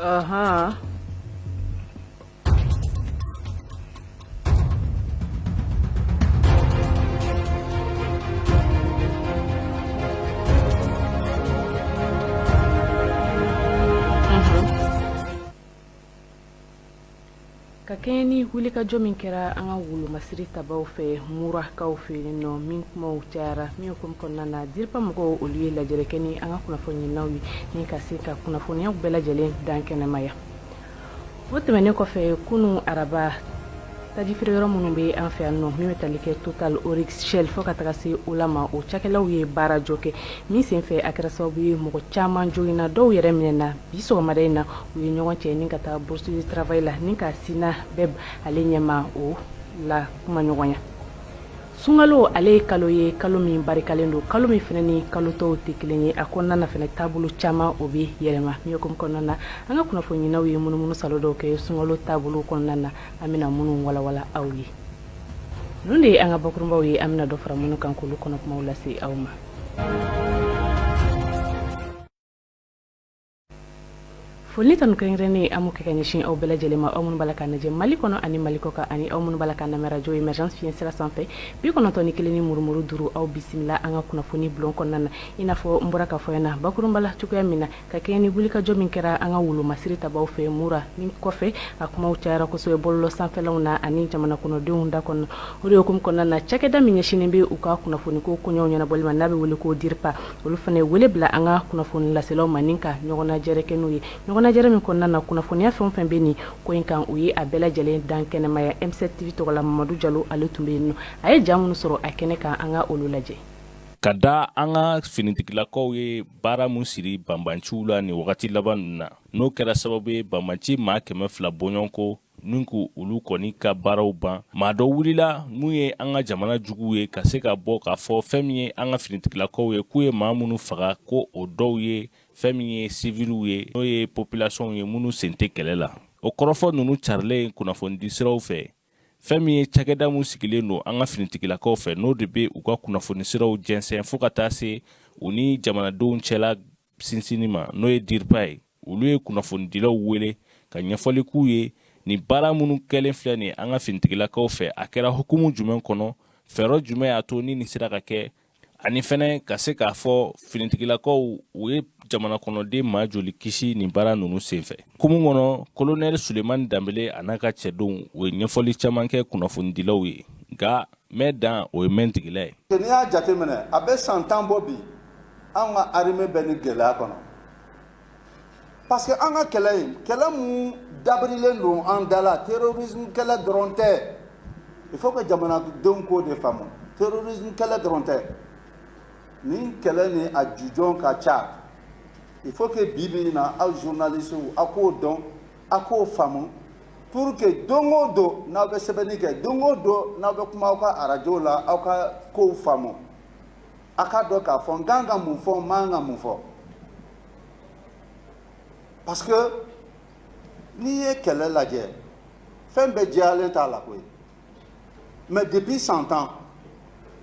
Aha. Ka kɛɲɛ ni wulikajɔ min kɛra an ka wolomasiri tabaw fɛ murakaw fɛ yen nɔ min kumaw cayara min hukumu kɔnɔna na diriba mɔgɔw olu ye lajɛrɛ kɛ ni an ka kunnafoniyaw ye ni ka se ka kunnafoniyaw bɛɛ lajɛlen dan kɛnɛmaya. O tɛmɛnen kɔfɛ kunun araba taji feere yɔrɔ minnu bɛ an fɛ yan nɔ min bɛ tali kɛ Total Oryx Shell fo ka taga se o la ma o cakɛlaw ye baara jɔ kɛ min senfɛ a kɛra sababu ye mɔgɔ caman joginna dɔw yɛrɛ minɛna bi sɔgɔmada in na u ye ɲɔgɔn cɛ ni ka taa bourse du travail la ni ka sina bɛɛ ale ɲɛma o la kuma ɲɔgɔnya. Sunkalo ale ye kalo ye kalo min barikalen don kalo min fana ni kalo tɔw tɛ kelen ye a kɔnɔna na fana taabolo caman o bɛ yɛlɛma min hukumu kɔnɔna na an ka kunnafoniyaw ye munumunu salo dɔw kɛ sunkalo taabolo kɔnɔna na an bɛna minnu walawala aw ye. Ninnu de ye an ka bakurunbaw ye an bɛna dɔ fara minnu kan k'olu kɔnɔ kumaw lase aw ma. Foli tanu kɛrɛnkɛrɛnnen an m'o kɛ ka ɲɛsin aw bɛɛ lajɛlen ma aw minnu b'a la k'a lajɛ Mali kɔnɔ ani Mali kɔ kan ani aw minnu b'a la k'a lamɛn radio Emergence fiɲɛ sira sanfɛ 91.1 ni murumuru 5 aw bisimila an ka kunnafoni bulon kɔnɔna na i n'a fɔ n bɔra k'a fɔ ɲɛna bakurunba la cogoya min na ka kɛɲɛ ni wulikajɔ min kɛra an ka wolomasiri tabaw fɛ mura min kɔfɛ a kumaw cayara kosɛbɛ bɔlɔlɔ sanfɛlaw na ani jamana kɔnɔdenw da kɔnɔ o de hukumu kɔnɔna na cakɛda min ɲɛsinnen bɛ u ka kunnafoniko koɲɛw ɲɛnabɔli ma n'a bɛ wele ko DIRPA olu fana ye wele bila an ka kunnafoni laselaw ma ni ka ɲɔgɔnnajɛrɛ kɛ n'u ye ɲɔgɔnnajɛrɛ min kɔnɔna na kunnafoniya fɛn o fɛn bɛ nin ko in kan u ye a bɛɛ lajɛlen dan kɛnɛmaya M7 TV tɔgɔla Mamadu Jalo ale tun bɛ yen nɔ a ye jaa minnu sɔrɔ a kɛnɛ kan an ka olu lajɛ. Ka da an ka finitigilakaw ye baara mun siri banbanciw la ni wagati laban ninnu na n'o kɛra sababu ye banbanci maa 200 bɔɲɔgɔn ko nin ko olu kɔni ka baaraw ban maa dɔ wulila mun ye an ka jamana jugu ye ka se ka bɔ k'a fɔ fɛn min ye an ka finitigilakaw ye k'u ye maa minnu faga ko o dɔw ye fɛn min ye civiliw ye n'o ye population ye minnu sen tɛ kɛlɛ la o kɔrɔfɔ ninnu carilen kunnafonidi siraw fɛ fɛn min ye cakɛda mun sigilen don an ka finitigilakaw fɛ n'o de bɛ u ka kunnafoni siraw jɛnsɛn fo ka taa se u ni jamanadenw cɛla sinsinni ma n'o ye DIRPA ye olu ye kunnafonidilaw wele ka ɲɛfɔli k'u ye ni baara minnu kɛlen filɛ nin an ka finitigilakaw fɛ a kɛra hukumu jumɛn kɔnɔ fɛɛrɛ jumɛn y'a to ni nin sera ka kɛ ani fɛnɛ ka se k'a fɔ finitigilakaw u ye jamana kɔnɔden maa joli kisi nin baara ninnu senfɛ kumu kɔnɔ kolonɛli Sulemani Danbele a n'a ka cɛdenw u ye ɲɛfɔli caman kɛ kunnafonidilaw ye nka mɛ dan o ye mɛn tigila ye. N'i y'a jateminɛ a bɛ san 10 bɔ bi an ka armée bɛ ni gɛlɛya kɔnɔ parce que an ka kɛlɛ in kɛlɛ mun dabirilen don an da la terrorisme kɛlɛ dɔrɔn tɛ il faut que jamanadenw k'o de faamu terrorisme kɛlɛ dɔrɔn tɛ ni kɛlɛ ni a jujɔn ka ca il faut que bi bi in na aw journalistes aw k'o dɔn aw k'o faamu pour que don o don n'aw bɛ sɛbɛnni kɛ don o don n'aw bɛ kuma aw ka radio la aw ka kow faamu a ka dɔn k'a fɔ n kan ka mun fɔ n man ka mun fɔ parce que n'i ye kɛlɛ lajɛ fɛn bɛɛ jɛyalen t'a la koyi mais depuis 100 ans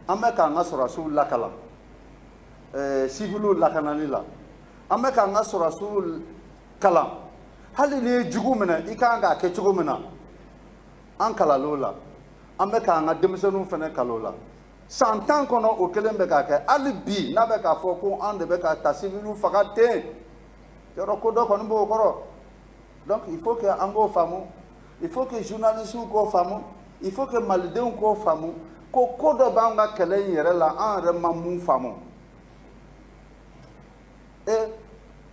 an bɛ k'an ka sɔrɔdasiw lakalan civiliw lakanali la an bɛ k'an ka sɔrɔdasiw kalan hali n'i ye jugu minɛ i kan k'a kɛ cogo min na an kalal'o la an bɛ k'an ka denmisɛnninw fana kal'o la 100 ans kɔnɔ o kelen bɛ k'a kɛ hali bi n'a bɛ k'a fɔ ko an de bɛ ka ta civiliw faga ten yɔrɔ ko dɔ kɔni b'o kɔrɔ donc il faut que an k'o faamu il faut que journalistes k'o faamu il faut que malidenw k'o faamu ko ko dɔ b'an ka kɛlɛ in yɛrɛ la an yɛrɛ ma mun faamu et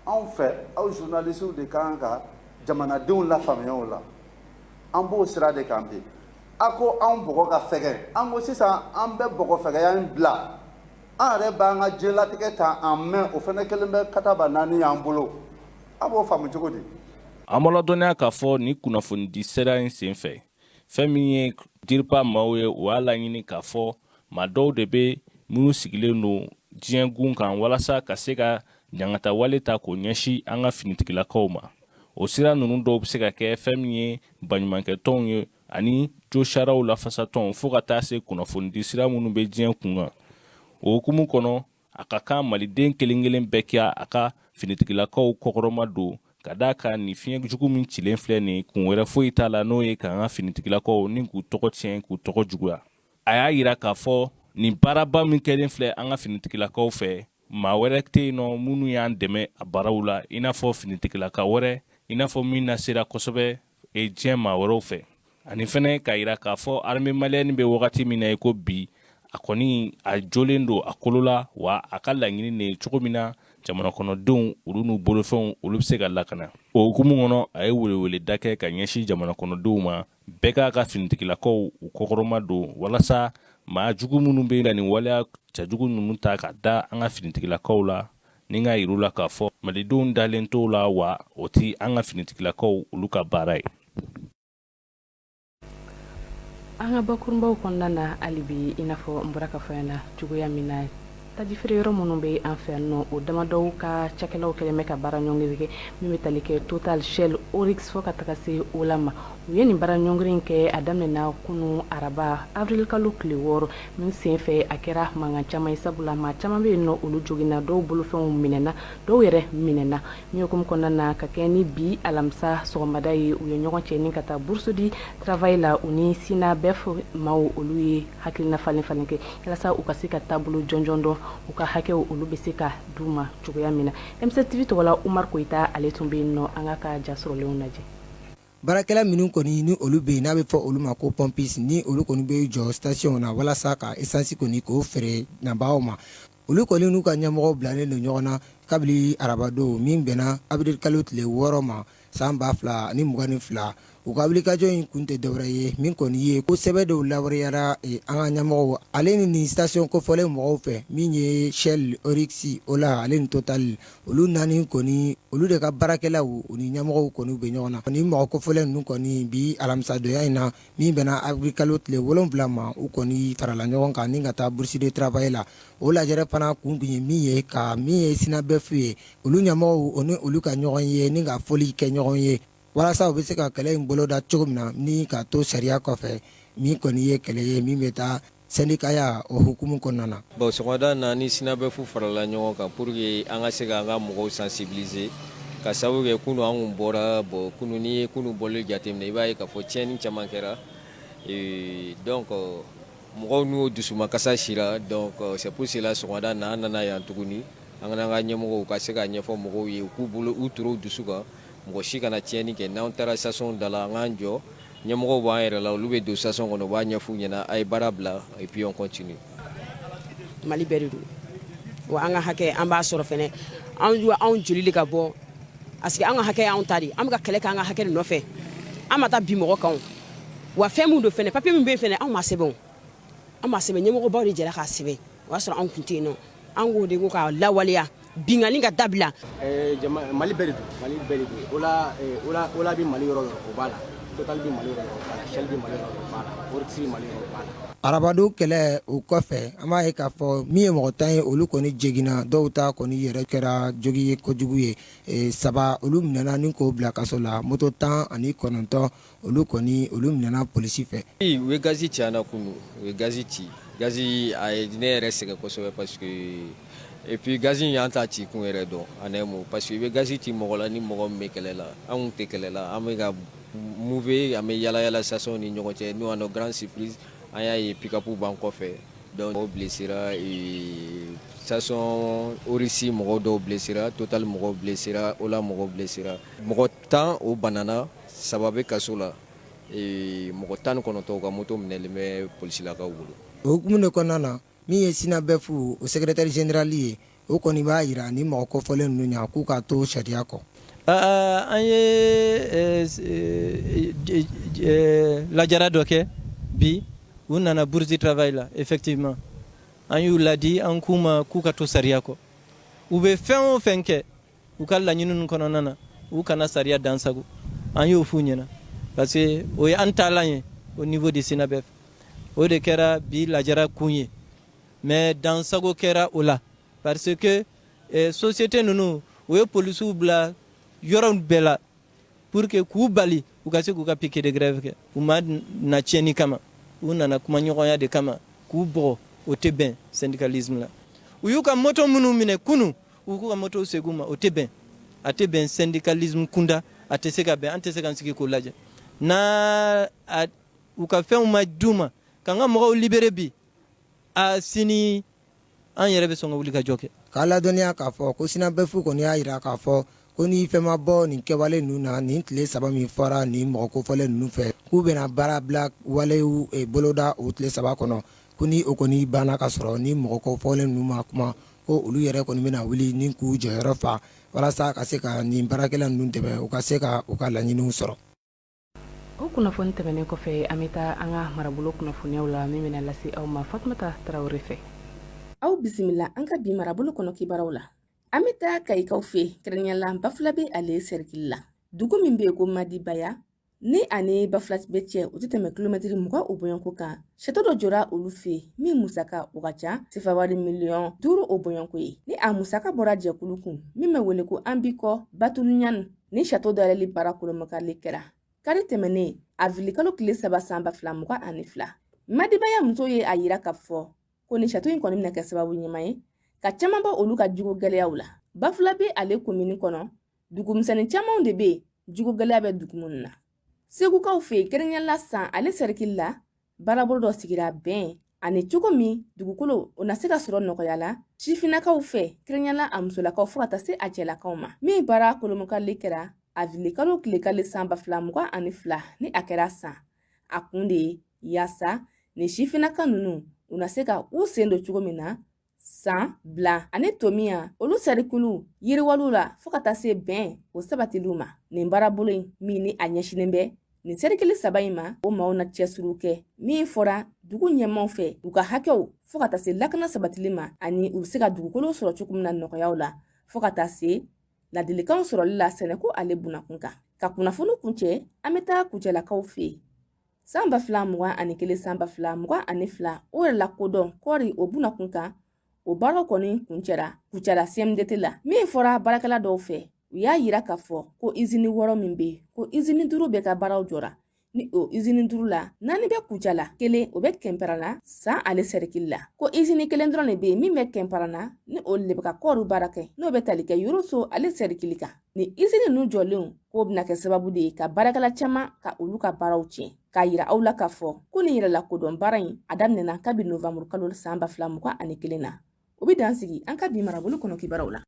anw fɛ aw journalistes de kan ka jamanadenw lafaamuya o la an b'o sira de kan bi a ko anw bɔgɔ ka fɛgɛn an ko sisan an bɛ bɔgɔfɛgɛya in bila an yɛrɛ b'an ka diɲɛlatigɛ ta en main o fana kelen bɛ kataba 4 y'an bolo a b'o faamu cogo di. an b'a ladɔnniya k'a fɔ ni kunnafonidi sira in senfɛ fɛn min ye DIRPA maaw ye o y'a laɲini k'a fɔ maa dɔw de bɛ minnu sigilen don diɲɛ gun kan walasa ka se ka ɲangata wale ta k'o ɲɛsin an ka finitigilakaw ma o sira ninnu dɔw bɛ se ka kɛ fɛn min ye baɲumankɛtɔnw ye ani jo sariyaw lafasatɔnw fo ka taa se kunnafonidi sira minnu bɛ diɲɛ kun kan o hukumu kɔnɔ a ka kan maliden kelen kelen bɛɛ kɛ a ka finitigilakaw kɔkɔrɔma don ka da ka ni fiɲɛ jugu min cilen filɛ nin kun wɛrɛ foyi t'a la n'o ye k'an ka finitigilakaw ni k'u tɔgɔ tiɲɛ k'u tɔgɔ juguya a y'a yira k'a fɔ nin baaraba min kɛlen filɛ an ka finitigilakaw fɛ maa wɛrɛ tɛ yen nɔ minnu y'an dɛmɛ a baaraw la i n'a fɔ finitigilaka wɛrɛ i n'a fɔ min nasera kosɛbɛ diɲɛ maa wɛrɛw fɛ ani fɛnɛ k'a yira k'a fɔ armée malienne bɛ wagati min na i ko bi a kɔni a jolen don a kolo la wa a ka laɲini ne cogo min na jamana kɔnɔdenw olu n'u bolofɛnw olu bɛ se ka lakana o hukumu kɔnɔ a ye weleweleda kɛ ka ɲɛsin jamana kɔnɔdenw ma bɛɛ k'a ka finitigilakaw u kɔkɔrɔma don walasa maa jugu minnu bɛ na nin waleya cɛjugu ninnu ta ka da an ka finitigilakaw la ni ka yir'u la k'a fɔ malidenw dalen t'o la wa o ti an ka finitigilakaw olu ka baara ye. An ka bakurunbaw kɔnɔna na hali bi i n'a fɔ n bɔra ka fɔ yan na cogoya min na taji feere yɔrɔ minnu bɛ an fɛ yan nɔ o damadɔw ka cakɛlaw kɛlen bɛ ka baara ɲɔngiri kɛ min bɛ tali kɛ Total, Shell, Oryx fo ka taga se Ola ma u ye nin baara ɲɔngiri kɛ a daminɛna kunu araba avril kalo tile 6 min sen fɛ a kɛra mankan caman ye sabula maa caman bɛ yen nɔ olu joginna dɔw bolofɛnw minɛna dɔw yɛrɛ minɛna min hukumu kɔnɔna na ka kɛ ni bi alamisa sɔgɔmada ye u ye ɲɔgɔn cɛ ni ka taa bourse di travail la u ni Sina Bef maaw olu ye hakilina falen falen kɛ walasa u ka se ka taabolo jɔnjɔn dɔn u ka hakɛw olu bɛ se ka d'u ma cogoya min na MCTV tɔgɔla Umar Koyita ale tun bɛ yen nɔ an ka ka jasɔrɔlenw lajɛ. Barakɛla minnu kɔni ni olu bɛ yen n'a bɛ fɔ olu ma ko pompis ni olu kɔni bɛ jɔ station na walasa ka essence kɔni k'o feere nabaaw ma olu kɔni n'u ka ɲɛmɔgɔw bilalen don ɲɔgɔn na kabini arabadon min bɛnna avril kalo tile 6 ma san 2022 u ka wulikajɔ in kun tɛ dɔwɛrɛ ye min kɔni ye ko sɛbɛn dɔw lawariyara an ka ɲɛmɔgɔw ale ni nin station kofɔlen mɔgɔw fɛ min ye Shell, Oryx, Ola ale ni Total olu naani kɔni olu de ka baarakɛlaw u ni ɲɛmɔgɔw kɔni bɛ ɲɔgɔn na ni mɔgɔ kofɔlen ninnu kɔni bi alamisadonya in na min bɛnna avril kalo tile 7 ma u kɔni farala ɲɔgɔn kan ni ka taa bourse de travail la o lajɛrɛ fana kun tun ye min ye Sina Bef ye olu ɲɛmɔgɔw o ni olu ka ɲɔgɔn ye ni ka foli kɛ ɲɔgɔn ye walasa u bɛ se ka kɛlɛ in bolo da cogo min na ni ka to sariya kɔfɛ min kɔni ye kɛlɛ ye min bɛ taa syndicaya o hukumu kɔnɔna na. Bon sɔgɔmada na ni Sina Bef farala ɲɔgɔn kan pour que an ka se ka an ka mɔgɔw sensibiliser ka sababu kɛ kunu an kun bɔra kunu ni ye kunu bɔli jateminɛ i b'a ye k'a fɔ tiɲɛni caman kɛra donc mɔgɔw n'u dusumakasa sira donc c'est pour cela sɔgɔmada na an nana yan tuguni an ka ɲɛmɔgɔw ka se ka ɲɛfɔ mɔgɔw ye u k'u bolo u turu dusu kan mɔgɔ si kana tiɲɛni kɛ n'an taara station da la an k'an jɔ ɲɛmɔgɔw b'an yɛrɛ la olu bɛ don station kɔnɔ u b'a ɲɛf'u ɲɛna a ye baara bila et puis on continue. Mali bɛɛ de don wa an ka hakɛ an b'a sɔrɔ fɛnɛ anw joli de ka bɔ parce que an ka hakɛ y'anw ta de an bɛ ka kɛlɛ kɛ an ka hakɛ de nɔfɛ an ma taa bi mɔgɔ kan wa fɛn min don fɛnɛ papier min bɛ yen fɛnɛ anw ma sɛbɛn ɲɛmɔgɔbaw de jɛra k'a sɛbɛn o y'a sɔrɔ anw tun tɛ yen nɔ an k'o de ko k'a lawaleya bingani ka dabila. Mali bɛɛ de don Ola bɛ Mali yɔrɔ o b'a la Total bɛ Mali yɔrɔ o b'a la Shell bɛ Mali yɔrɔ o b'a la Oryx bɛ Mali yɔrɔ o b'a la. Arabadon kɛlɛ o kɔfɛ an b'a ye k'a fɔ min ye mɔgɔ 10 ye olu kɔni jeginna dɔw ta kɔni yɛrɛ kɛra jogi ye kojugu ye 7 olu minɛna ni k'o bila kaso la moto 19 olu minɛna polisi fɛ. U ye gazi ci an na kunu u ye gazi ci gazi a ye ne yɛrɛ sɛgɛn kosɛbɛ parce que et puis gazi y'an ta ci kun yɛrɛ dɔn en un mot parce que i bɛ gazi ci mɔgɔ la ni mɔgɔ min bɛ kɛlɛ la anw tɛ kɛlɛ la an bɛ ka mouver an bɛ yala station ni ɲɔgɔn cɛ nous à nos grandes surprises an y'a ye pick-up b'an kɔfɛ donc mɔgɔw blessera station Oryx mɔgɔw dɔw blessera Total mɔgɔw blessera Ola mɔgɔw blessera mɔgɔ 10 o banana 3 bɛ kaso la mɔgɔ 19 ka moto minɛlen bɛ polisilakaw bolo. O hukumu de kɔnɔna na min ye Sina Bef o secrétaire général ye o kɔni b'a yira ni mɔgɔ kɔfɔlen ninnu ɲa k'u ka to sariya kɔ. An ye lajara dɔ kɛ bi u nana bourse de travail la effectivement an y'u ladi an k'u ka to sariya kɔ u bɛ fɛn o fɛn kɛ u ka laɲini kɔnɔna na u kana sariya dansago an y'o f'u ɲɛna parce que o ye an taalan ye au niveau de Sina Bef o de kɛra bi lajara kun ye mais dansago kɛra o la parce que société ninnu u ye polisiw bila yɔrɔ bɛɛ la pour que k'u bali u ka se k'u ka piquet de grève kɛ u ma na tiɲɛni kama u nana kuma ɲɔgɔnya de kama k'u bɔgɔ o tɛ bɛn syndicalisme la u y'u ka moto minnu minɛ kunu u k'u ka moto segin u ma o tɛ bɛn a tɛ bɛn syndicalisme kunda a tɛ se ka bɛn an tɛ se k'an sigi k'o lajɛ n'a u ka fɛnw ma d'u ma k'an ka mɔgɔw libéré bi a sini an yɛrɛ bɛ sɔn ka wuli ka jɔ kɛ k'a ladɔnniya k'a fɔ ko sinabefu kɔni y'a yira k'a fɔ ko ni fɛn ma bɔ nin kɛwale ninnu na nin tile 3 min fɔra nin mɔgɔ kofɔlen ninnu fɛ k'u bɛna baara bila walew boloda o tile 3 kɔnɔ ko ni o kɔni banna ka sɔrɔ ni mɔgɔ kofɔlen ninnu ma kuma ko olu yɛrɛ kɔni bɛna wuli ni k'u jɔyɔrɔ fa walasa ka se ka nin baarakɛla ninnu dɛmɛ u ka se ka u ka laɲiniw sɔrɔ. O kunnafoni tɛmɛnen kɔfɛ an bɛ taa an ka marabolo kunnafoniyaw la min bɛna lase aw ma Fatumata Tarawele fɛ. Aw bisimila an ka bi marabolo kɔnɔ kibaruw la. An bɛ taa Kayikaw fɛ kɛrɛnkɛrɛnnenya Bafulabe ale serikili la. Dugu min bɛ yen ko Madibaya ni ani Bafulabe cɛ o tɛ tɛmɛ kilomɛtiri 20 o bɔɲɔnko kan. Château dɔ jɔra olu fɛ min musaka o ka ca sifawari miliyɔn 5 o bɔɲɔnko ye. Ni a musaka bɔra jɛkulu kun min bɛ wele ko Ambikɔ Batuluɲani ni château dayɛlɛli baara kolomakali kɛra. Kari tɛmɛnen a vilikalo tile 3 san 2022. Madibaya muso ye a yira ka fɔ ko ni château in kɔni bɛna kɛ sababu ɲuman ye ka caman bɔ olu ka jugu gɛlɛyaw la. Bafulabe ale komini kɔnɔ dugumisɛnnin camanw de bɛ jugu gɛlɛya bɛ dugu minnu na. Segukaw fɛ kɛrɛnkɛrɛnnenya san ale serikili la baarabolo dɔ sigira bɛn ani cogo min dugukolo o na se ka sɔrɔ nɔgɔya la sifinnakaw fɛ kɛrɛnkɛrɛnnenya a musolakaw fo ka taa se a cɛlakaw ma. Min baara kolomokali kɛra a vilikalo tilekali san 2022 ni a kɛra san a kun de ye yaasa ni sifinnaka ninnu u na se ka u sen don cogo min na san bila ani tomiya olu sarikulu yiriwalu la fo ka taa se bɛn o sabatiliw ma. Nin baarabolo in min ni a ɲɛsinen bɛ nin serikili 3 in ma o maaw na cɛsiriw kɛ min fɔra dugu ɲɛmaw fɛ u ka hakɛw fo ka taa se lakana sabatili ma ani u bɛ se ka dugukolo sɔrɔ cogo min na nɔgɔyaw la fo ka taa se ladilikanw sɔrɔli la sɛnɛko ale bunakun kan. Ka kunnafoni kuncɛ an bɛ taa kucɛlakaw fɛ san 2021 san 2022 o yɛrɛ la kodɔn kɔri o bunakun kan o baaraw kɔni kuncɛra kucɛla CMDT la min fɔra baarakɛla dɔw fɛ u y'a yira k'a fɔ ko izini 6 min bɛ ko izini 5 bɛ ka baaraw jɔra ni o izini 5 la 4 bɛ kucɛla 1 o bɛ kɛnpɛrɛnna san ale serikili la ko izini 1 dɔrɔn de bɛ yen min bɛ kɛnpɛrɛnna ni o de bɛ ka kɔɔri baara kɛ n'o bɛ tali kɛ Yoroso ale serikili kan. Ni izini ninnu jɔlenw k'o bɛna kɛ sababu de ye ka baarakɛla caman ka olu ka baaraw tiɲɛ k'a yira aw la k'a fɔ ko nin yɛrɛ la kodɔn baara in a daminɛna kabi Novembre kalo san 2021 na. O bɛ dan sigi an ka bi marabolo kɔnɔ kibaruw la.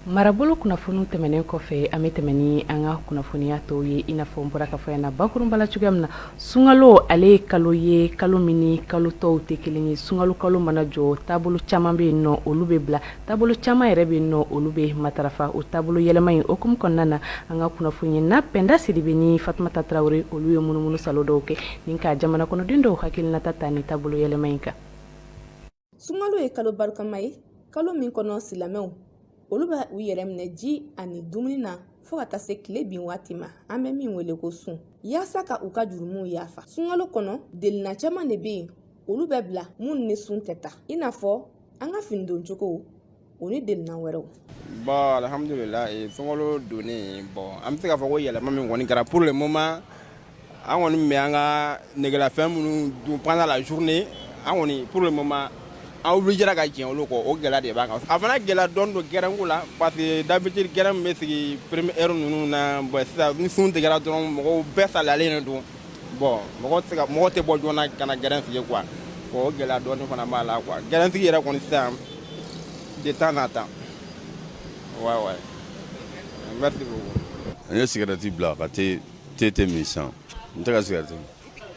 Marabolo kunnafoniw tɛmɛnen kɔfɛ an bɛ tɛmɛ ni an ka kunnafoniya tɔw ye i n'a fɔ n bɔra ka fɔ yan na bakurunba la cogoya min na sunkalo ale ye kalo ye kalo min ni kalo tɔw tɛ kelen ye. Sunkalo kalo mana jɔ taabolo caman bɛ yen nɔ olu bɛ bila taabolo caman yɛrɛ bɛ yen nɔ olu bɛ matarafa o taabolo yɛlɛma in hukumu kɔnɔna na an ka kunnafoni na Pɛnda Sidibe ni Fatumata Tarawele olu ye munumunu salo dɔw kɛ ni ka jamana kɔnɔden dɔw hakilinata ta ni taabolo yɛlɛma in kan. Sunkalo ye kalo barikama ye kalo min kɔnɔ silamɛw olu bɛ u yɛrɛ minɛ ji ani dumuni na fo ka taa se tile bin waati ma an bɛ min wele ko sun yaasa ka u ka jurumuw yafa. Sunkalo kɔnɔ delina caman de bɛ yen olu bɛ bila mun ni sun tɛ taa i n'a fɔ an ka fini don cogo o ni delina wɛrɛw. Bon alhamdulillah sunkalo donnen bon an bɛ se k'a fɔ ko yɛlɛma min kɔni kɛra pour le moment an kɔni bɛ an ka negelafɛn minnu dun pendant la journée an kɔni pour le moment an obligera ka jɛn olu kɔ o gɛlɛya de b'an kan. A fana gɛlɛya dɔɔni don gɛrɛnko la parce que d'habitude gɛrɛn min bɛ sigi première heure ninnu na bon sisan ni sun tigɛra dɔrɔn mɔgɔw bɛɛ salalen don bon mɔgɔ tɛ bɔ joona ka na gɛrɛn sigi quoi bon o gɛlɛya dɔɔni fana b'a la quoi. Gɛrɛn sigi yɛrɛ kɔni sisan de temps en temps ouais merci beaucoup. N ye cigarette bila ka te min sisan n tɛ ka cigarette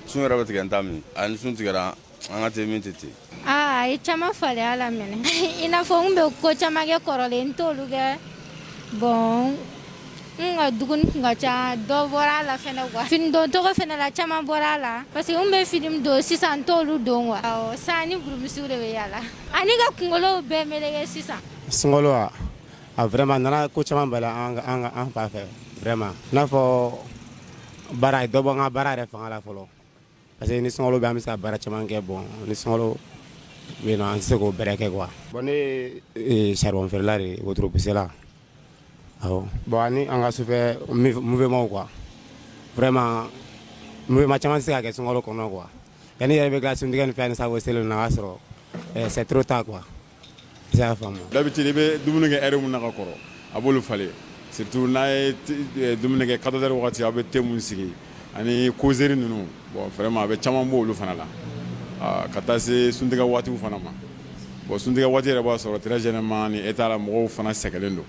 sun yɛrɛ bɛ tigɛ n t'a min ani sun tigɛra an ka te min tɛ ten. A ye caman falen a la mɛnɛ i n'a fɔ n bɛ ko caman kɛ kɔrɔlen n t'olu kɛ bon n ka duguni kun ka ca dɔ bɔra a la fɛnɛ quoi fini don tɔgɔ fɛnɛ la caman bɔra a la parce que n bɛ fini don sisan n t'olu don quoi awɔ san ni burumisiw de bɛ yaala ani ka kunkolow bɛɛ meleke sisan. Sunkalo a vraiment nana ko caman bala an fa fɛ vraiment i n'a fɔ baara dɔ bɔ n ka baara yɛrɛ fanga la fɔlɔ parce que ni sunkalo bɛ an bɛ se ka baara caman kɛ bon ni sunkalo bɛ yen nɔ an tɛ se k'o bɛrɛ kɛ quoi. Bon ne ye charbon feerela de ye wotorobusela awɔ bon ani an ka sufɛ mouvement quoi vraiment mouvement caman tɛ se ka kɛ sunkalo kɔnɔ quoi yanni yɛrɛ bɛ tila suntigɛ ni fɛn ni sago seli na a y'a sɔrɔ c'est trop tard quoi ça faamu d'habitude be dumuni kɛ heure mun na ka kɔrɔ a b'olu falen surtout n'a ye dumuni kɛ 14 heures wagati a bɛ thé mun sigi ani causerie ninnu bon vraiment a bɛ caman bɔ olu fana la ka taa se suntigɛ waatiw fana ma bon suntigɛ waati yɛrɛ b'a sɔrɔ très généralement ni état la mɔgɔw fana sɛgɛlen don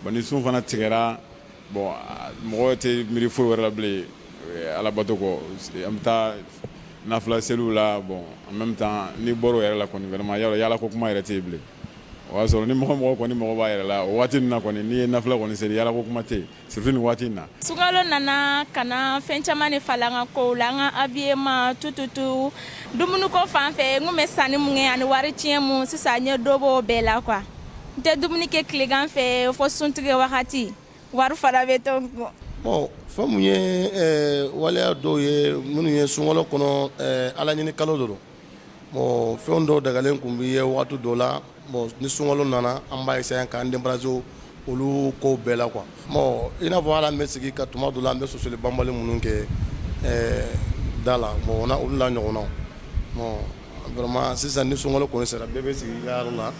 bon ni sun fana tigɛra bon mɔgɔw tɛ miiri foyi wɛrɛ la bilen ala bato kɔ an bɛ taa nafila seliw la bon en même temps ni bɔr'o yɛrɛ la kɔni vraiment yala ko kuma yɛrɛ tɛ yen bilen o y'a sɔrɔ ni mɔgɔ kɔni mɔgɔ b'a yɛrɛ la o waati ninnu na kɔni n'i ye nafila kɔni seli yala ko kuma tɛ yen surtout nin waati in na. Sunkalo nana ka na fɛn caman de falen an ka kow la an ka habillement tututu dumuniko fan fɛ n kun bɛ sanni mun kɛ ani wari tiɲɛ mun sisan n ye dɔ bɔ o bɛɛ la quoi n tɛ dumuni kɛ tilegan fɛ fo suntigɛ wagati wari fana bɛ to. Bon fɛn mun ye waleya dɔw ye minnu ye sunkalo kɔnɔ ala ɲini kalo de don bon fɛn dɔw dagalen kun bɛ ye waati dɔw la bon ni sunkalo nana an b'a essayer k'an débarrasser olu kow bɛɛ la quoi bon i n'a fɔ ala an bɛ sigi ka tuma dɔ la an bɛ sosoli banbali minnu kɛ da la bon olu la ɲɔgɔnnaw bon vraiment sisan ni sunkalo kɔni sera bɛɛ bɛ sigi i ka yɔrɔ la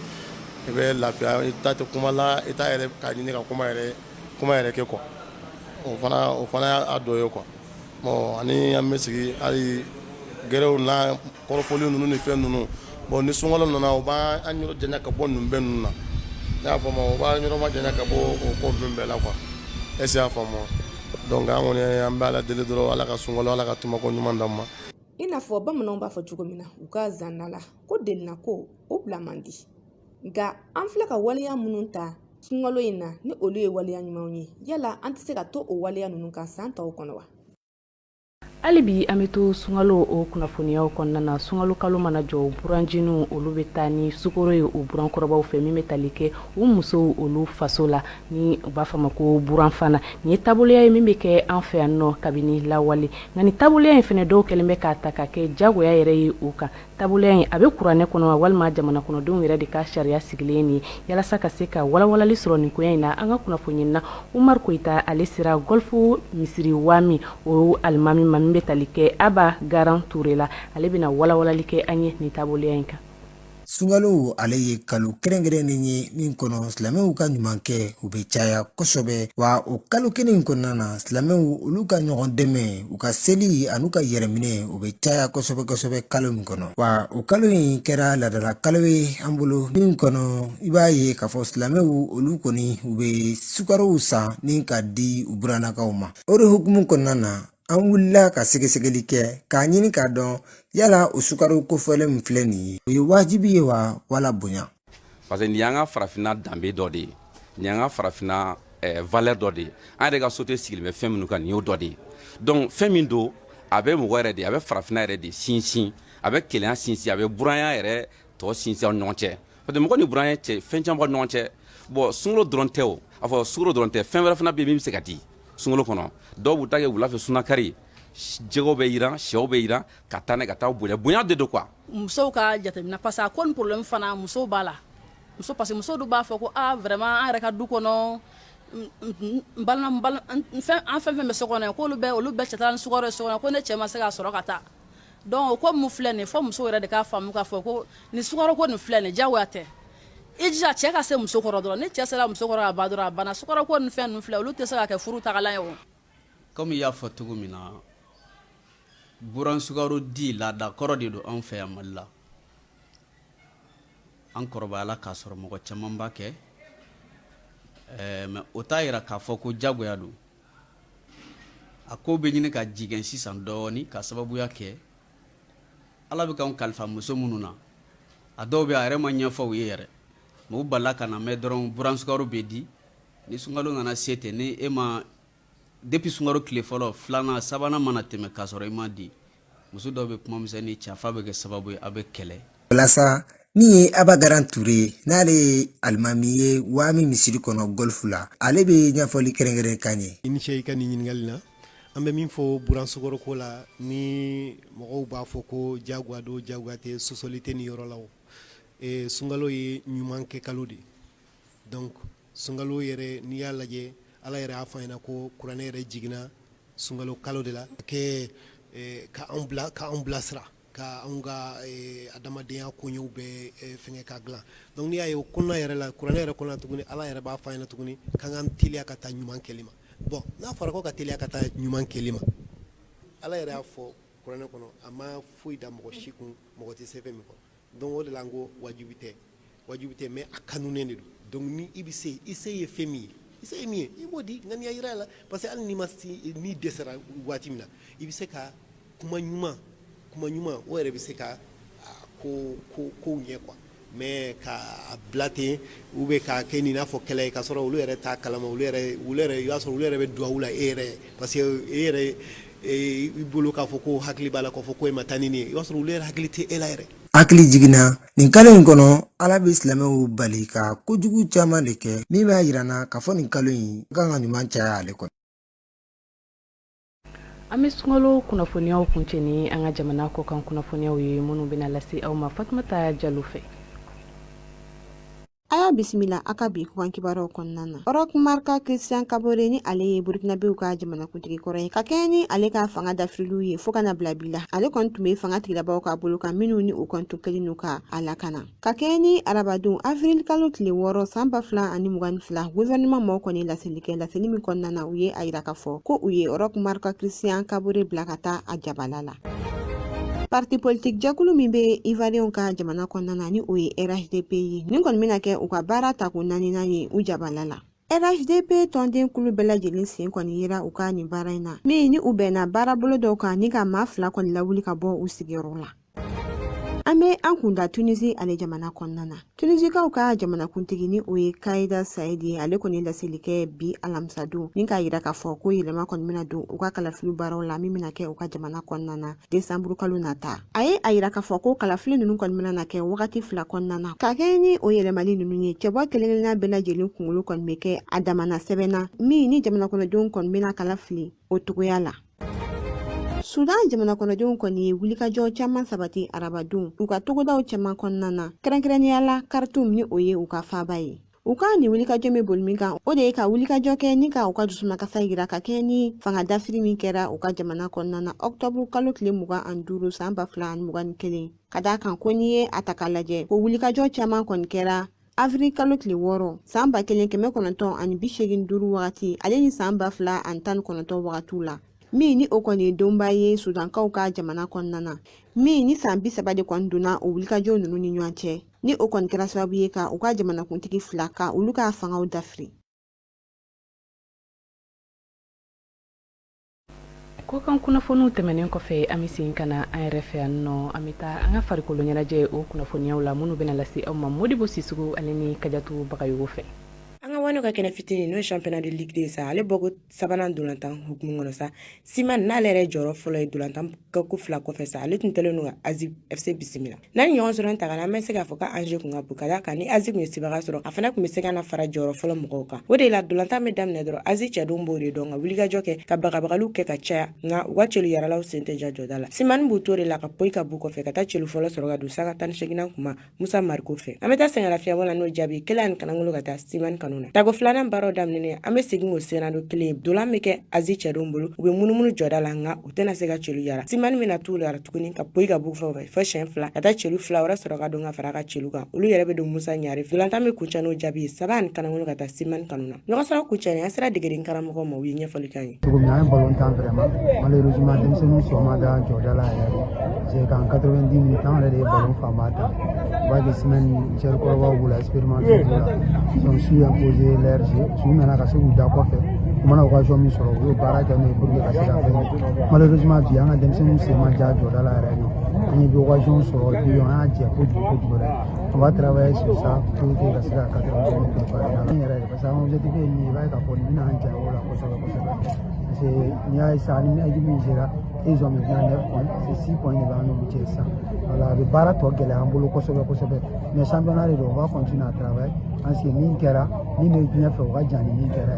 i bɛ lafiya i ta tɛ kuma la i t'a yɛrɛ k'a ɲini ka kuma yɛrɛ kɛ quoi o fana y'a dɔ ye quoi bon ani an bɛ sigi hali gɛrɛw n'a kɔrɔfɔli ninnu ni fɛn ninnu bon ni sunkalo nana o b'an yɔrɔ janya ka bɔ ninnu bɛɛ ninnu na ne y'a faamu o b'an yɔrɔ ma janya ka bɔ o ko ninnu bɛɛ la quoi est-ce que y'a faamu donc an kɔni an bɛ ala deli dɔrɔn ala ka sunkalo ala ka tumako ɲuman d'an ma. I n'a fɔ bamananw b'a fɔ cogo min na u ka zanna la ko delina ko o bila man di nka an filɛ ka waleya minnu ta sunkalo in na ni olu ye waleya ɲumanw ye yala an tɛ se ka to o waleya ninnu kan san tɔw kɔnɔ wa. hali bi an bɛ to sunkalo o kunnafoniyaw kɔnɔna na sunkalo kalo mana jɔ buranjiniw olu bɛ taa ni sukoro ye o burankɔrɔbaw fɛ min bɛ tali kɛ u musow olu faso la ni u b'a fɔ ma ko buranfana nin ye taaboloya ye min bɛ kɛ an fɛ yan nɔ kabini lawale nka nin taaboloya in fana dɔw kɛlen bɛ k'a ta ka kɛ jagoya yɛrɛ ye u kan taaboloya in a bɛ kuranɛ kɔnɔ wa walima jamana kɔnɔdenw yɛrɛ de ka sariya sigilen ni yalasa ka se ka walawalali sɔrɔ nin koya in na an ka kunnafoni na Umar Koyita ale sera golfu misiri wami o alimami ma min bɛ tali kɛ Aba Garan Ture la ale bɛna walawalali kɛ an ye nin taaboloya in kan. Sunkalo ale ye kalo kɛrɛnkɛrɛnnen ye min kɔnɔ silamɛw ka ɲuman kɛ u bɛ caya kosɛbɛ wa o kalo kelen in kɔnɔna na silamɛw olu ka ɲɔgɔn dɛmɛ u ka seli ani ka yɛrɛminɛ u bɛ caya kosɛbɛ kalo min kɔnɔ wa o kalo in kɛra ladala kalo ye an bolo min kɔnɔ i b'a ye k'a fɔ silamɛw olu kɔni u bɛ sukarow san ni ka di u burannakaw ma o de hukumu kɔnɔna na an wulila ka sɛgɛsɛgɛli kɛ k'a ɲini k'a dɔn yala o sukaro kofɔlen min filɛ nin ye o ye wajibi ye wa wala bonya parce que nin y'an ka farafinna danbe dɔ de ye nin y'an ka farafinna valeur dɔ de ye an yɛrɛ ka société sigilen bɛ fɛn minnu kan nin y'o dɔ de ye donc fɛn min don a bɛ mɔgɔ yɛrɛ de a bɛ farafinna yɛrɛ de sinsin a bɛ kelenya sinsin a bɛ buranya yɛrɛ tɔ sinsin aw ni ɲɔgɔn cɛ parce que mɔgɔ ni buranya cɛ fɛn caman b'aw ni ɲɔgɔn cɛ bon sunkalo dɔrɔn tɛ o a fɔ sukaro dɔrɔn tɛ fɛn wɛrɛ fana bɛ yen min bɛ se ka di sunkalo kɔnɔ dɔw b'u ta kɛ wula fɛ sunakari jɛgɛw bɛ yiran sɛw bɛ yiran ka taa ne ka taa bonya de don quoi. musow ka jateminɛ parce que a ko ni problème fana musow b'a la parce que musow dun b'a fɔ ko vraiment an yɛrɛ ka du kɔnɔ an fɛn bɛ so kɔnɔ ko olu bɛɛ cɛtala ni sukaro ye so kɔnɔ ko ne cɛ ma se ka sɔrɔ ka taa donc ko mun filɛ nin fɔ musow yɛrɛ de k'a faamu k'a fɔ ko nin sukaro ko nin filɛ nin diyagoya tɛ i jija cɛ ka se muso kɔrɔ dɔrɔn ni cɛ sera muso kɔrɔ a ba dɔrɔn a banna sukaro ko nin fɛn ninnu filɛ olu tɛ se ka kɛ furu tagalan ye o. comme i y'a fɔ cogo min na buran sukaro di laada kɔrɔ de don an fɛ yan Mali la an kɔrɔbayala k'a sɔrɔ mɔgɔ caman b'a kɛ mais o t'a yira k'a fɔ ko jagoya don a ko bɛ ɲini ka jigɛn sisan dɔɔni ka sababuya kɛ Ala bɛ k'anw kalifa muso minnu na a dɔw bɛ a yɛrɛ ma ɲɛfɔ u ye yɛrɛ mais u balila ka na mɛn dɔrɔn buran sukaro bɛ di ni sunkalo nana se ten ni e ma depuis sunkaro tile fɔlɔ filanan sabanan mana tɛmɛ k'a sɔrɔ i ma di muso dɔw bɛ kuma misɛnnin cɛ fa bɛ kɛ sababu ye a bɛ kɛlɛ. walasa min ye Aba Garan Ture n'ale ye alimami ye Wami misiri kɔnɔ golfu la ale bɛ ɲɛfɔli kɛrɛnkɛrɛn kan ye. i ni ce i ka nin ɲininkali la an bɛ min fɔ buran sukaro ko la ni mɔgɔw b'a fɔ ko jagoya don jagoya tɛ sɔsɔli tɛ nin yɔrɔ la o sunkalo ye ɲuman kɛ kalo de donc sunkalo yɛrɛ n'i y'a lajɛ Ala yɛrɛ y'a fɔ an ɲɛna ko kuranɛ yɛrɛ jiginna sunkalo kalo de la k'anw bilasira ka anw ka adamadenya koɲɛw bɛɛ fɛngɛ ka dilan donc n'i y'a ye o kɔnɔna yɛrɛ la kuranɛ yɛrɛ kɔnɔna tuguni ala yɛrɛ b'a fɔ an ɲɛna tuguni k'an k'an teliya ka taa ɲuman kɛli ma bon n'a fɔra ko ka teliya ka taa ɲuman kɛli ma ala yɛrɛ y'a fɔ kuranɛ kɔnɔ a ma foyi da mɔgɔ si kun mɔgɔ tɛ se fɛn min kɔ donc o de la n ko wajibi tɛ mais a kanunen de don donc ni i bɛ se i se ye fɛn min ye i se ye min ye i b'o di ŋaniya yira a la parce que hali n'i dɛsɛra waati min na i bɛ se ka kuma ɲuman o yɛrɛ bɛ se ka kow ɲɛ quoi mais ka bila ten ou bien k'a kɛ nin n'a fɔ kɛlɛ ye k'a sɔrɔ olu yɛrɛ t'a kalama olu yɛrɛ i b'a sɔrɔ olu yɛrɛ bɛ duwawu la e yɛrɛ parce que e yɛrɛ i bolo k'a fɔ ko hakili b'a la k'a fɔ ko e ma taa ni nin ye i b'a sɔrɔ olu yɛrɛ hakili tɛ e la yɛrɛ. hakili jiginna nin kalo in kɔnɔ ala bɛ silamɛw bali ka kojugu caman de kɛ min b'a yirana k'a fɔ nin kalo in kan ka ɲuman caya ale kɔnɔ. An bɛ sunkalo kunnafoniyaw kuncɛ ni an ka jamana kɔ kan kunnafoniyaw ye minnu bɛna lase aw ma Fatumata Jalo fɛ. Aya bisimila aka bi kukan kibaro kɔnɔna na Rock Marka Christian Kabore ni ale ye Burkinabew ka jamana kuntigi kɔrɔ ye ka kɛ ni ale ka fanga dafirilu ye fo kana bila bila ale kɔni tun bɛ fanga tigilabaw ka bolo kan minnu ni u kɔni tun kɛlen n'u ka a lakana ka kɛ ni arabadenw avril kalo tile 6 san 2022 gouvernement mɔgɔw kɔni laseli min kɔnɔna na u ye a yira k'a fɔ ko u ye Rock Marka Christian Kabore bila ka taa a jabala la. Parti politique jakulu min bɛ Ivoirien ka jamana kɔnɔna na ni o ye RHDP ye nin kɔni bɛna kɛ u ka baara ta ko naaninan ye u jabala la. RHDP tɔnden kulu bɛɛ lajɛlen sen kɔni yera u ka nin baara in na min ni u bɛnna baara bolo dɔw kan ni ka maa 2 kɔni lawuli ka bɔ u sigiyɔrɔ la. An bɛ an kunda Tunisie ale jamana kɔnɔna na. Tunisikaw ka jamana kuntigi ni o ye Kaïda Saïd ye ale kɔni laseli kɛ bi alamisa don ni k'a yira k'a fɔ ko yɛlɛma kɔni bɛna don u ka kalafili baaraw la min bɛna kɛ u ka jamana kɔnɔna na décembre kalo nata. A ye a yira k'a fɔ ko kalafili ninnu kɔni bɛna kɛ wagati 2 kɔnɔna na ka kɛ ni o yɛlɛmali ninnu ye cɛbɔ kelen-kelenna bɛɛ lajɛlen kunkolo kɔni bɛ kɛ a damana sɛbɛnna min ni jamana kɔnɔdenw kɔni bɛna kalafili o togoya la. Sudan jamana kɔnɔdenw kɔni ye wulikajɔ caman sabati arabadenw u ka togodaw caman kɔnɔna na kɛrɛnkɛrɛnnenya la Khartoum ni o ye u ka faaba ye. U ka ni wulikajɔ min boli min kan o de ye ka wulikajɔ kɛ ni ka u ka dusumakasa yira ka kɛ ni fanga dafiri min kɛra u ka jamana kɔnɔna na octobre kalo tile 25 san 2021 ka da kan ko ni ye a ta k'a lajɛ ko wulikajɔ caman kɔni kɛra avril kalo tile 6 san 1985 wagati ale ni san 2019 wagatiw la min ni o kɔni donba ye Sudankaw ka jamana kɔnɔna na min ni san 30 de kɔni donna o wulikajɔ ninnu ni ɲɔgɔn cɛ ni o kɔni kɛra sababu ye ka u ka jamana kuntigi 2 ka olu ka fangaw dafiri. Ko kan kunnafoniw tɛmɛnen kɔfɛ an bɛ segin ka na an yɛrɛ fɛ yan nɔ an bɛ taa an ka farikolo ɲɛnajɛ o kunnafoniyaw la minnu bɛna lase aw ma Modibo Sissogo ale ni Kajatu Bagayogo fɛ. An ka wani ka kɛnɛ fitinin n'o ye championnat de ligue de sa ale bɔko sabanan dolantan hukumu kɔnɔ sa Siman n'ale yɛrɛ jɔyɔrɔ fɔlɔ ye dolantan ko 2 kɔfɛ sa ale tun tɛlen don ka Azi FC bisimila n'an ɲɔgɔn sɔrɔ ta kan an bɛ se k'a fɔ ka Angers kun ka bon ka d'a kan ni Azi kun ye sibaga sɔrɔ a fana kun bɛ se ka na fara jɔyɔrɔ fɔlɔ mɔgɔw kan o de la dolantan bɛ daminɛ dɔrɔn Azi cɛdenw b'o de dɔn ka wulikajɔ kɛ ka bagabagaliw kɛ ka caya nka u ka celu yaralaw sen tɛ ja jɔda la Siman b'u to de la ka poyi ka bu kɔfɛ ka taa celu fɔlɔ sɔrɔ ka don sanga 18nan kuma Musa Mariko fɛ an bɛ taa sɛngɛlafiɲɛbɔ la n'o jaabi kelen ani kanangolo ka taa Siman kanu na tago filanan baaraw daminɛ an bɛ segin o senado kelen dolan bɛ kɛ Azi cɛdenw bolo u bɛ munumunu jɔda la nka u tɛna se ka celu yara Siman bɛna t'u la tuguni ka poyi ka bu fɛ fo siɲɛ 2 ka taa celu 2 wɛrɛ sɔrɔ ka don ka fara ka celu kan olu yɛrɛ bɛ don Musa Ɲare dolantan bɛ kuncɛ n'o jaabi saba ani kanangolo ka taa Siman kanu na ɲɔgɔn sɔrɔ kuncɛ an sera degeden karamɔgɔ ma u ye ɲɛfɔli kan ye cogo min an ye ballon tan vraiment malheureusement denmisɛnninw sɔn ma da jɔda la yɛrɛ c'est qu'en 90 minutes an yɛrɛ de ye ballon fanba ta b'a kɛ semaine cɛri kɔrɔbaw b'u la expérimenté b'u la donc su imposé leur jeu su nana ka se k'u da kɔfɛ u mana occasion min sɔrɔ u y'o baara kɛ n'o ye pour que ka se ka fɛn malheureusement bi an ka denmisɛnninw sen ma ja jɔda la yɛrɛ de an ye bi occasion sɔrɔ bi an y'a jɛ kojugu yɛrɛ on va travailler sur ça pour que ka se ka 80 minutes préparer la yɛrɛ parce que an objectif ye min ye i b'a ye k'a fɔ nin bɛna an jɛ o la kosɛbɛ kosɛbɛ parce que n'i y'a ye sa ni équipe min sera ils ont maintenant 9 points c'est 6 points de b'an n'olu cɛ sisan voilà a bɛ baara tɔ gɛlɛya an bolo kosɛbɛ kosɛbɛ mais championnat de don on va continuer à travailler parce que min kɛra min bɛ diɲɛ fɛ o ka jan ni min kɛra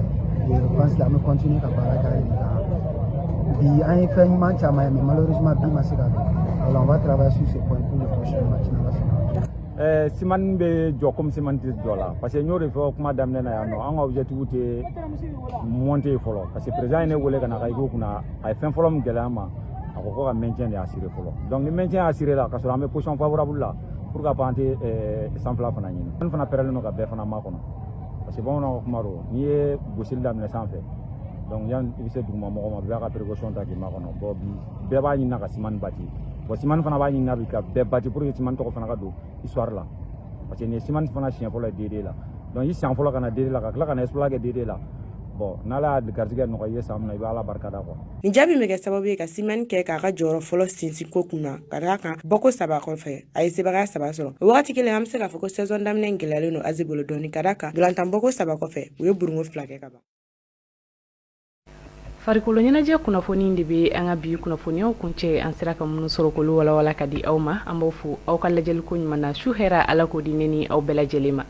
ye je pense que an bɛ continuer ka baara kɛ hali bi an ye fɛn ɲuman caman ye mais malheureusement bi ma se ka don voilà on va travailler sur ce point pour le prochain match national. Siman bɛ jɔ comme Siman tɛ jɔ la parce que n y'o de fɔ kuma daminɛ na yan nɔ an ka objectif tɛ monter fɔlɔ parce que président ye ne wele ka na ka i ko kunna a ye fɛn fɔlɔ min gɛlɛya an ma a ko ko ka maintien de assuré fɔlɔ donc ni maintien assuré la ka sɔrɔ an bɛ position favorable la pour ka pan tɛ sanfɛla fana ɲini an fana pɛrɛlen don ka bɛɛ fana makɔnɔ parce que bamananw ka kuma don n'i ye gosili daminɛ sanfɛ donc yan i bɛ se duguma mɔgɔ ma bɛɛ ka précaution ta k'i makɔnɔ bon bi bɛɛ b'a ɲini ka simani bati bon simani fana b'a ɲini bi ka bɛɛ bati pour que simani tɔgɔ fana ka don histoire la parce que nin ye simani fana siɲɛ fɔlɔ ye DD la donc i siɲɛ fɔlɔ ka na DD la ka tila ka na exploit kɛ DD la bon n'ala y'a garijɛgɛ nɔgɔya i ye san min na i bɛ ala barika da quoi. Nin jaabi bɛ kɛ sababu ye ka simani kɛ k'a ka jɔyɔrɔ fɔlɔ sinsin ko kunna ka d'a kan bɔko 3 kɔfɛ a ye sebagaya 3 sɔrɔ o wagati kelen an bɛ se k'a fɔ ko saison daminɛ gɛlɛyalen don Azi bolo dɔɔni ka d'a kan dolantan bɔko 3 kɔfɛ u ye burungo 2 kɛ ka ban. farikolo ɲɛnajɛ kunnafoni de bɛ an ka bi kunnafoniyaw kuncɛ an sera ka minnu sɔrɔ k'olu walawala ka di aw ma an b'aw fo aw ka lajɛliko ɲuman na su hɛra ala k'o di ne ni aw bɛɛ lajɛlen ma.